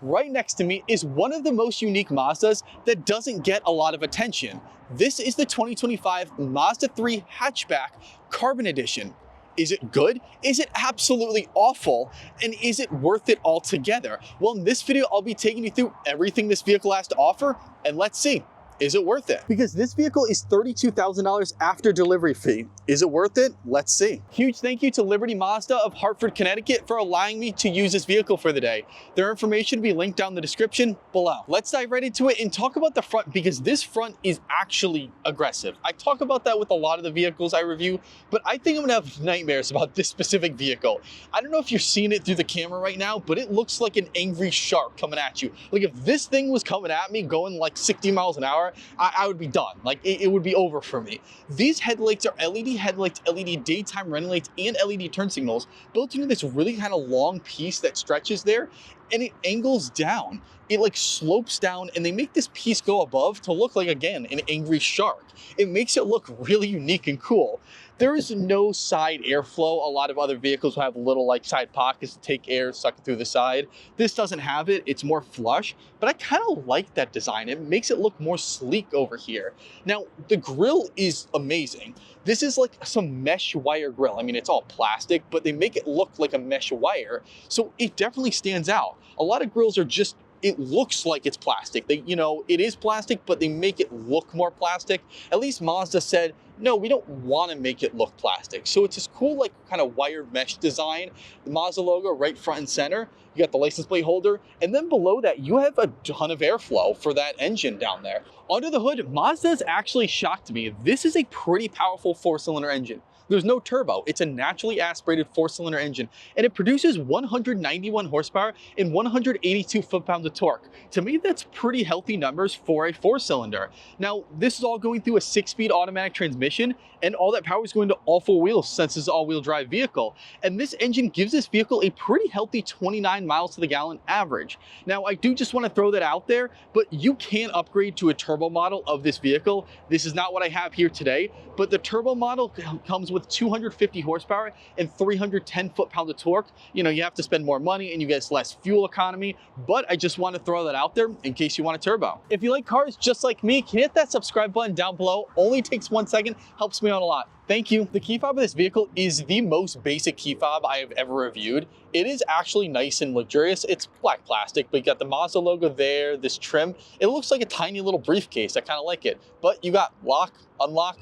Right next to me is one of the most unique Mazdas that doesn't get a lot of attention. This is the 2025 Mazda 3 Hatchback Carbon Edition. Is it good? Is it absolutely awful? And is it worth it altogether? Well, in this video, I'll be taking you through everything this vehicle has to offer, and let's see. Is it worth it? Because this vehicle is $32,000 after delivery fee. Is it worth it? Let's see. Huge thank you to Liberty Mazda of Hartford, Connecticut for allowing me to use this vehicle for the day. Their information will be linked down in the description below. Let's dive right into it and talk about the front, because this front is actually aggressive. I talk about that with a lot of the vehicles I review, but I think I'm gonna have nightmares about this specific vehicle. I don't know if you're seeing it through the camera right now, but it looks like an angry shark coming at you. Like if this thing was coming at me going like 60 miles an hour, I would be done. Like it would be over for me. These headlights are LED headlights, LED daytime running lights, and LED turn signals built into this really kind of long piece that stretches there, and it angles down. It like slopes down, and they make this piece go above to look like, again, an angry shark. It makes it look really unique and cool. There is no side airflow. A lot of other vehicles will have little like side pockets to take air, suck it through the side. This doesn't have it. It's more flush, but I kind of like that design. It makes it look more sleek over here. Now, the grille is amazing. This is like some mesh wire grille. I mean, it's all plastic, but they make it look like a mesh wire, so it definitely stands out. A lot of grills are just, it looks like it's plastic. They, it is plastic, but they make it look more plastic. At least Mazda said, no, we don't want to make it look plastic. So it's this cool, like kind of wire mesh design. The Mazda logo right front and center. You got the license plate holder. And then below that, you have a ton of airflow for that engine down there. Under the hood, Mazda's actually shocked me. This is a pretty powerful 4-cylinder engine. There's no turbo. It's a naturally aspirated 4-cylinder engine, and it produces 191 horsepower and 182 foot-pounds of torque. To me, that's pretty healthy numbers for a 4-cylinder. Now, this is all going through a 6-speed automatic transmission, and all that power is going to all 4 wheels since it's an all-wheel drive vehicle. And this engine gives this vehicle a pretty healthy 29 miles to the gallon average. Now, I do just want to throw that out there, but you can upgrade to a turbo model of this vehicle. This is not what I have here today, but the turbo model comes with 250 horsepower and 310 foot-pounds of torque. You have to spend more money and you get less fuel economy, but I just want to throw that out there in case you want a turbo. If you like cars just like me, can you hit that subscribe button down below? Only takes 1 second, helps me out a lot. Thank you. The key fob of this vehicle is the most basic key fob I have ever reviewed. It is actually nice and luxurious. It's black plastic, but you got the Mazda logo there, this trim. It looks like a tiny little briefcase. I kind of like it. But you got lock, unlock,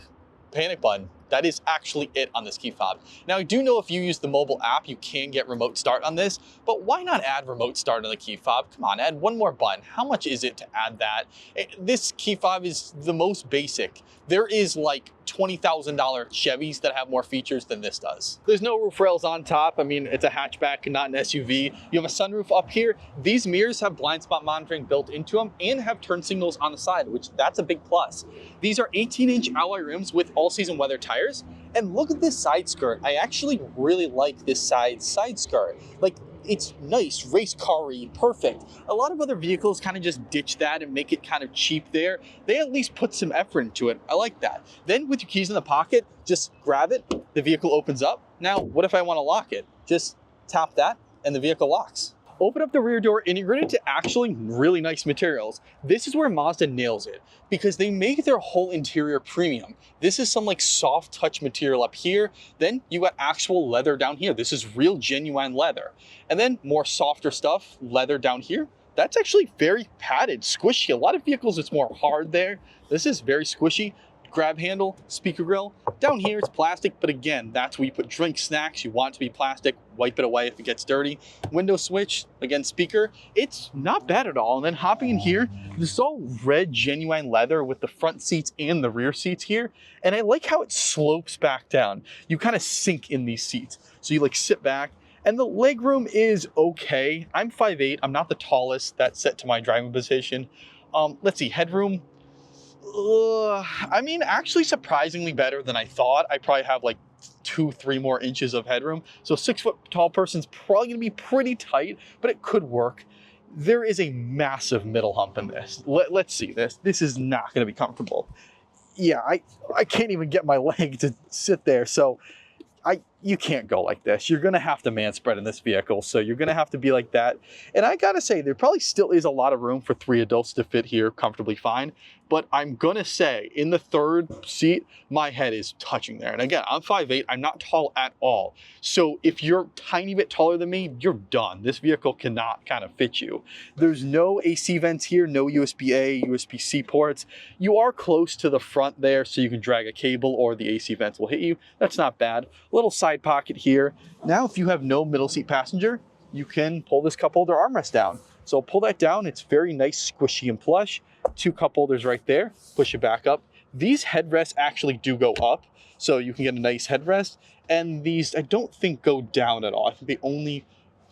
panic button. That is actually it on this key fob. Now, I do know if you use the mobile app, you can get remote start on this, but why not add remote start on the key fob? Come on, add one more button. How much is it to add that? This key fob is the most basic. There is like $20,000 Chevys that have more features than this does. There's no roof rails on top. I mean, it's a hatchback, not an SUV. You have a sunroof up here. These mirrors have blind spot monitoring built into them and have turn signals on the side, which that's a big plus. These are 18-inch alloy rims with all-season weather tires. And look at this side skirt. I actually really like this side skirt. Like, it's nice, race car-y, perfect. A lot of other vehicles kind of just ditch that and make it kind of cheap there. They at least put some effort into it. I like that. Then with your keys in the pocket, just grab it, the vehicle opens up. Now, what if I want to lock it? Just tap that and the vehicle locks. Open up the rear door and you're into actually really nice materials. This is where Mazda nails it because they make their whole interior premium. This is some like soft touch material up here. Then you got actual leather down here. This is real genuine leather. And then more softer stuff, leather down here. That's actually very padded, squishy. A lot of vehicles, it's more hard there. This is very squishy. Grab handle, speaker grill. Down here it's plastic, but again, that's where you put drinks, snacks. You want it to be plastic, wipe it away if it gets dirty. Window switch, again, speaker. It's not bad at all. And then hopping in here, this is all red genuine leather with the front seats and the rear seats here. And I like how it slopes back down. You kind of sink in these seats. So you like sit back. And the legroom is okay. I'm 5'8", I'm not the tallest. That's set to my driving position. Let's see, headroom. I mean, actually surprisingly better than I thought. I probably have like 2-3 more inches of headroom. So 6-foot tall person's probably gonna be pretty tight, but it could work. There is a massive middle hump in this. Let's see this. This is not gonna be comfortable. Yeah, I can't even get my leg to sit there. So you can't go like this. You're gonna have to man spread in this vehicle, so you're gonna have to be like that. And I gotta say, there probably still is a lot of room for 3 adults to fit here comfortably fine, but I'm gonna say in the third seat, my head is touching there. And again, I'm 5'8", I'm not tall at all. So if you're a tiny bit taller than me, you're done. This vehicle cannot kind of fit you. There's no AC vents here, no USB-A, USB-C ports. You are close to the front there, so you can drag a cable or the AC vents will hit you. That's not bad. Little side pocket here. Now, if you have no middle seat passenger, you can pull this cup holder armrest down. So pull that down. It's very nice, squishy, and plush. 2 cup holders right there. Push it back up. These headrests actually do go up, so you can get a nice headrest. And these, I don't think, go down at all. I think they only,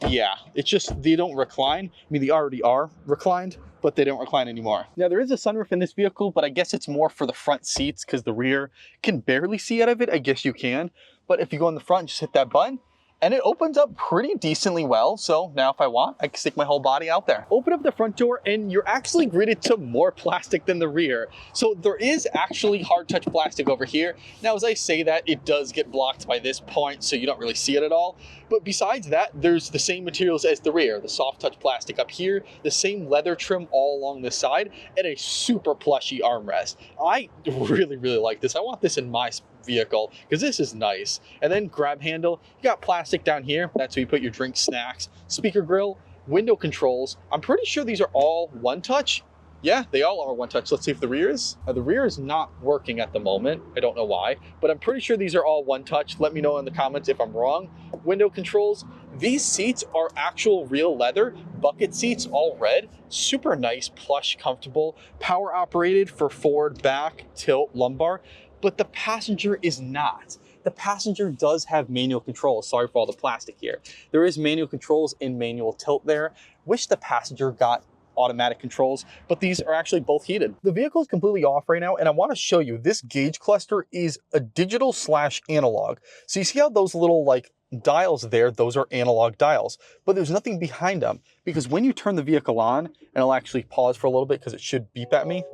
yeah, it's just they don't recline. I mean, they already are reclined, but they don't recline anymore. Now, there is a sunroof in this vehicle, but I guess it's more for the front seats because the rear can barely see out of it. I guess you can. But if you go in the front, just hit that button, and it opens up pretty decently well. So now if I want, I can stick my whole body out there. Open up the front door and you're actually greeted to more plastic than the rear. So there is actually hard touch plastic over here. Now, as I say that, it does get blocked by this point, so you don't really see it at all. But besides that, there's the same materials as the rear, the soft touch plastic up here, the same leather trim all along the side, and a super plushy armrest. I really, really like this. I want this in my vehicle because this is nice. And then grab handle, you got plastic down here. That's where you put your drinks, snacks, speaker grill, window controls. I'm pretty sure these are all one touch. Yeah, they all are one touch. Let's see if the rear is. The rear is not working at the moment. I don't know why, but I'm pretty sure these are all one touch. Let me know in the comments if I'm wrong. Window controls. These seats are actual real leather, bucket seats, all red. Super nice, plush, comfortable, power operated for forward, back, tilt, lumbar. But the passenger is not. The passenger does have manual controls. Sorry for all the plastic here. There is manual controls in manual tilt there. Wish the passenger got automatic controls, but these are actually both heated. The vehicle is completely off right now, and I want to show you this gauge cluster is a digital / analog. So you see how those little like dials there, those are analog dials, but there's nothing behind them because when you turn the vehicle on, and I'll actually pause for a little bit because it should beep at me.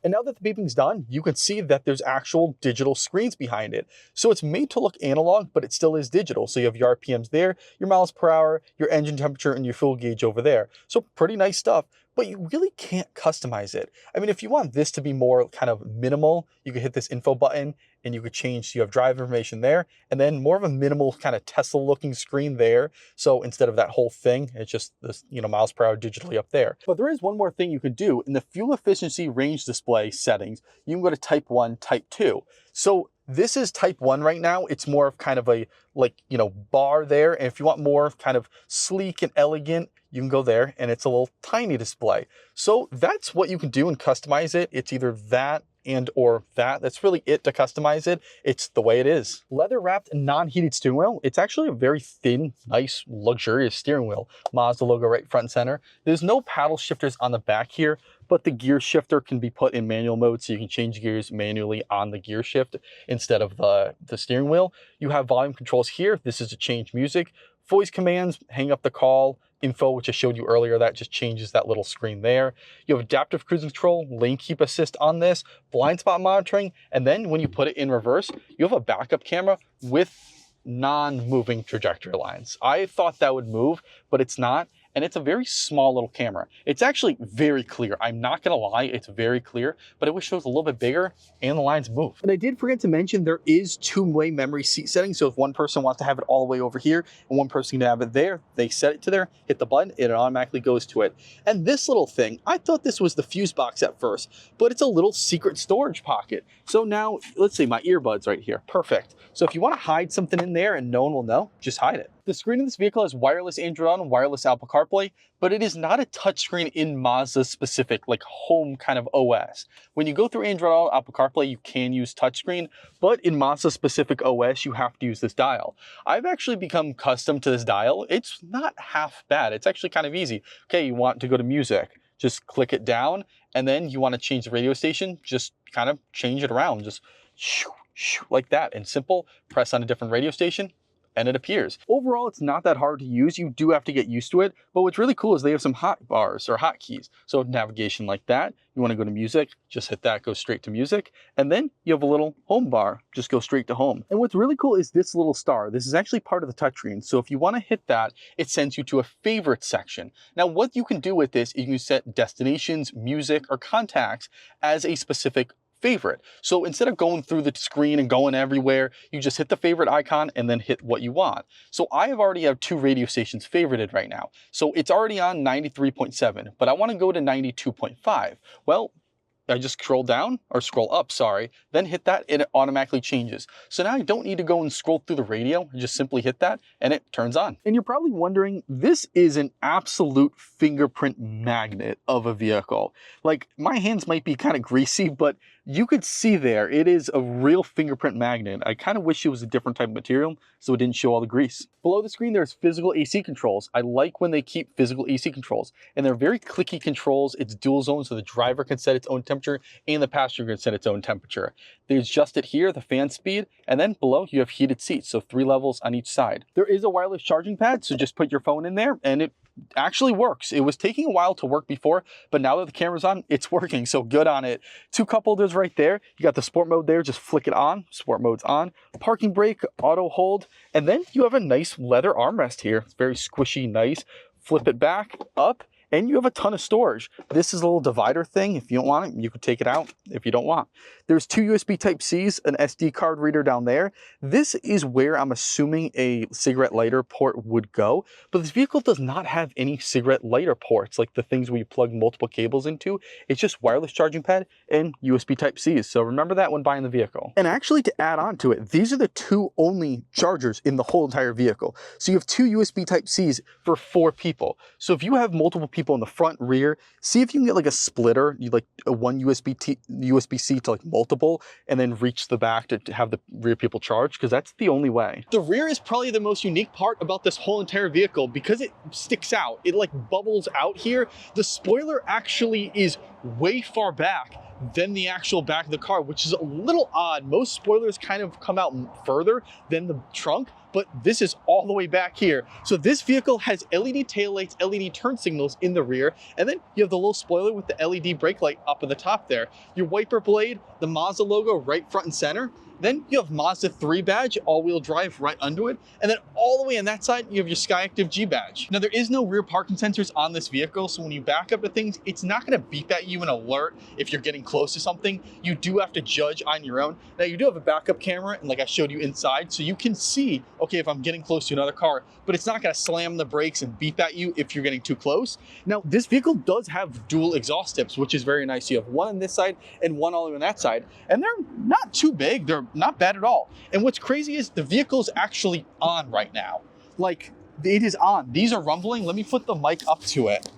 And now that the beeping's done, you can see that there's actual digital screens behind it. So it's made to look analog, but it still is digital. So you have your RPMs there, your miles per hour, your engine temperature, and your fuel gauge over there. So pretty nice stuff, but you really can't customize it. I mean, if you want this to be more kind of minimal, you could hit this info button and you could change, so you have drive information there, and then more of a minimal kind of Tesla looking screen there. So instead of that whole thing, it's just this, miles per hour digitally up there. But there is one more thing you can do in the fuel efficiency range display settings. You can go to type 1, type 2. So this is type 1 right now. It's more of kind of a bar there. And if you want more kind of sleek and elegant, you can go there and it's a little tiny display. So that's what you can do and customize it. It's either that and or that. That's really it to customize it. It's the way it is. Leather wrapped non-heated steering wheel. It's actually a very thin, nice, luxurious steering wheel. Mazda logo right front and center. There's no paddle shifters on the back here, but the gear shifter can be put in manual mode, so you can change gears manually on the gear shift instead of the steering wheel. You have volume controls here. This is to change music. Voice commands, hang up the call, info, which I showed you earlier, that just changes that little screen there. You have adaptive cruise control, lane keep assist on this, blind spot monitoring, and then when you put it in reverse, you have a backup camera with non-moving trajectory lines. I thought that would move, but it's not. And it's a very small little camera. It's actually very clear. I'm not gonna lie, it's very clear, but I wish it was a little bit bigger and the lines move. And I did forget to mention there is 2-way memory seat settings. So if one person wants to have it all the way over here and one person can have it there, they set it to there, hit the button, it automatically goes to it. And this little thing, I thought this was the fuse box at first, but it's a little secret storage pocket. So now, let's see, my earbuds right here, perfect. So if you wanna hide something in there and no one will know, just hide it. The screen in this vehicle has wireless Android Auto and wireless Apple CarPlay, but it is not a touchscreen in Mazda's specific, like home kind of OS. When you go through Android Auto, Apple CarPlay, you can use touchscreen, but in Mazda's specific OS, you have to use this dial. I've actually become accustomed to this dial. It's not half bad. It's actually kind of easy. Okay, you want to go to music, just click it down, and then you want to change the radio station, just kind of change it around, just shoo, shoo, like that. And simple, press on a different radio station, and it appears. Overall, it's not that hard to use. You do have to get used to it, but what's really cool is they have some hot bars or hotkeys. So navigation like that. You want to go to music, just hit that, go straight to music. And then you have a little home bar, just go straight to home. And what's really cool is this little star. This is actually part of the touchscreen. So if you want to hit that, it sends you to a favorite section. Now, what you can do with this is you set destinations, music, or contacts as a specific favorite. So instead of going through the screen and going everywhere, you just hit the favorite icon and then hit what you want. So I already have 2 radio stations favorited right now. So it's already on 93.7, but I want to go to 92.5. Well, I just scroll down or scroll up, sorry, then hit that and it automatically changes. So now I don't need to go and scroll through the radio. I just simply hit that and it turns on. And you're probably wondering, this is an absolute fingerprint magnet of a vehicle. Like, my hands might be kind of greasy, but you could see there, it is a real fingerprint magnet. I kind of wish it was a different type of material so it didn't show all the grease. Below the screen, there's physical AC controls. I like when they keep physical AC controls, and they're very clicky controls. It's dual zone, so the driver can set its own temperature and the passenger can set its own temperature. They adjust it here, the fan speed, and then below you have heated seats, so 3 levels on each side. There is a wireless charging pad, so just put your phone in there and it actually works. It was taking a while to work before, but now that the camera's on, it's working, so good on it. 2 cup holders right there. You got the sport mode there, just flick it on, sport mode's on. Parking brake, auto hold, and then you have a nice leather armrest here. It's very squishy, nice. Flip it back, up, and you have a ton of storage. This is a little divider thing. If you don't want it, you could take it out if you don't want. There's 2 USB Type-Cs, an SD card reader down there. This is where I'm assuming a cigarette lighter port would go, but this vehicle does not have any cigarette lighter ports, like the things where you plug multiple cables into. It's just wireless charging pad and USB Type-Cs, so remember that when buying the vehicle. And actually, to add on to it, these are the 2 only chargers in the whole entire vehicle. So you have 2 USB Type-Cs for 4 people. So if you have multiple people in the front, rear, see if you can get like a splitter, you like a 1 USB-C to like multiple, and then reach the back to have the rear people charge, because that's the only way. The rear is probably the most unique part about this whole entire vehicle because it sticks out. It like bubbles out here. The spoiler actually is way far back than the actual back of the car, which is a little odd. Most spoilers kind of come out further than the trunk, but this is all the way back here. So this vehicle has LED taillights, LED turn signals in the rear, and then you have the little spoiler with the LED brake light up at the top there. Your wiper blade, the Mazda logo right front and center. Then you have Mazda 3 badge, all-wheel drive right under it. And then all the way on that side, you have your SkyActiv G badge. Now, there is no rear parking sensors on this vehicle, so when you back up to things, it's not gonna beep at you and alert if you're getting close to something. You do have to judge on your own. Now, you do have a backup camera, and like I showed you inside, so you can see, okay, if I'm getting close to another car, but it's not gonna slam the brakes and beep at you if you're getting too close. Now, this vehicle does have dual exhaust tips, which is very nice. You have one on this side and one all the way on that side, and they're not too big. They're not bad at all. And what's crazy is the vehicle's actually on right now. Like, it is on. These are rumbling. Let me put the mic up to it.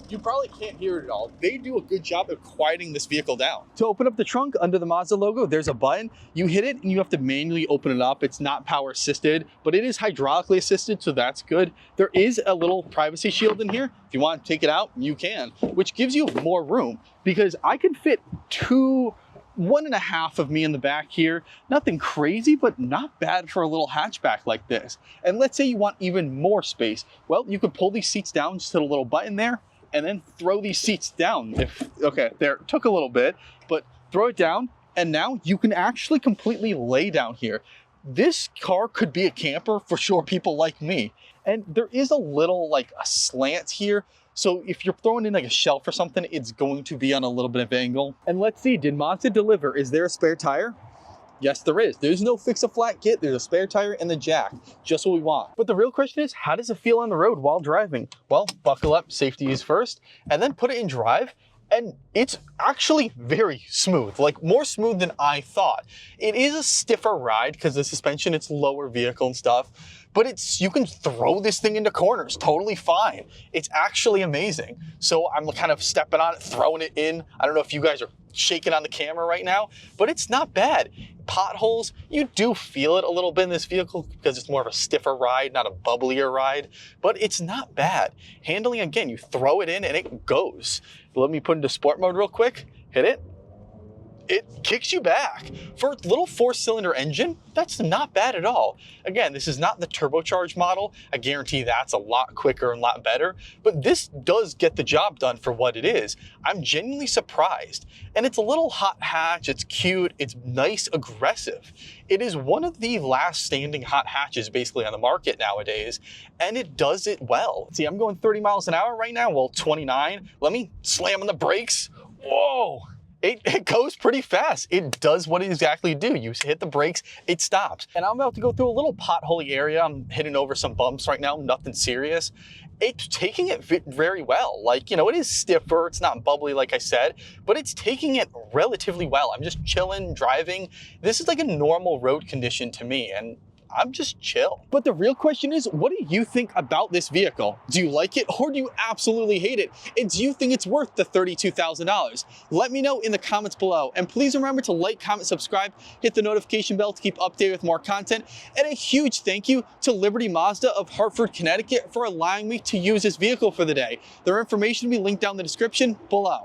You probably can't hear it at all. They do a good job of quieting this vehicle down. To open up the trunk under the Mazda logo, there's a button. You hit it and you have to manually open it up. It's not power assisted, but it is hydraulically assisted, so that's good. There is a little privacy shield in here. If you want to take it out, you can, which gives you more room because I can fit 1.5 of me in the back here. Nothing crazy, but not bad for a little hatchback like this. And let's say you want even more space. Well, you could pull these seats down, just hit a little button there, and then throw these seats down. Okay, there, took a little bit, but throw it down, and now you can actually completely lay down here. This car could be a camper for sure, people like me. And there is a little like a slant here. So if you're throwing in like a shelf or something, it's going to be on a little bit of angle. And let's see, did Mazda deliver? Is there a spare tire? Yes, there is. There's no fix-a-flat kit. There's a spare tire and the jack, just what we want. But the real question is, how does it feel on the road while driving? Well, buckle up, safety is first, and then put it in drive. And it's actually very smooth, like more smooth than I thought. It is a stiffer ride because the suspension, it's lower vehicle and stuff, but you can throw this thing into corners totally fine. It's actually amazing. So I'm kind of stepping on it, throwing it in. I don't know if you guys are shaking on the camera right now, but it's not bad. Potholes, you do feel it a little bit in this vehicle because it's more of a stiffer ride, not a bubblier ride, but it's not bad. Handling, again, you throw it in and it goes. Let me put into sport mode real quick, hit it, it kicks you back. For a little 4-cylinder engine, that's not bad at all. Again, this is not the turbocharged model. I guarantee that's a lot quicker and a lot better, but this does get the job done for what it is. I'm genuinely surprised. And it's a little hot hatch, it's cute, it's nice, aggressive. It is one of the last standing hot hatches basically on the market nowadays, and it does it well. See, I'm going 30 miles an hour right now, well, 29. Let me slam on the brakes. Whoa! It goes pretty fast. It does what it exactly do. You hit the brakes, it stops. And I'm about to go through a little potholy area. I'm hitting over some bumps right now, nothing serious. It's taking it very well. Like, you know, it is stiffer, it's not bubbly like I said, but it's taking it relatively well. I'm just chilling, driving. This is like a normal road condition to me, and I'm just chill. But the real question is, what do you think about this vehicle? Do you like it or do you absolutely hate it? And do you think it's worth the $32,000? Let me know in the comments below. And please remember to like, comment, subscribe, hit the notification bell to keep updated with more content. And a huge thank you to Liberty Mazda of Hartford, Connecticut for allowing me to use this vehicle for the day. Their information will be linked down in the description below.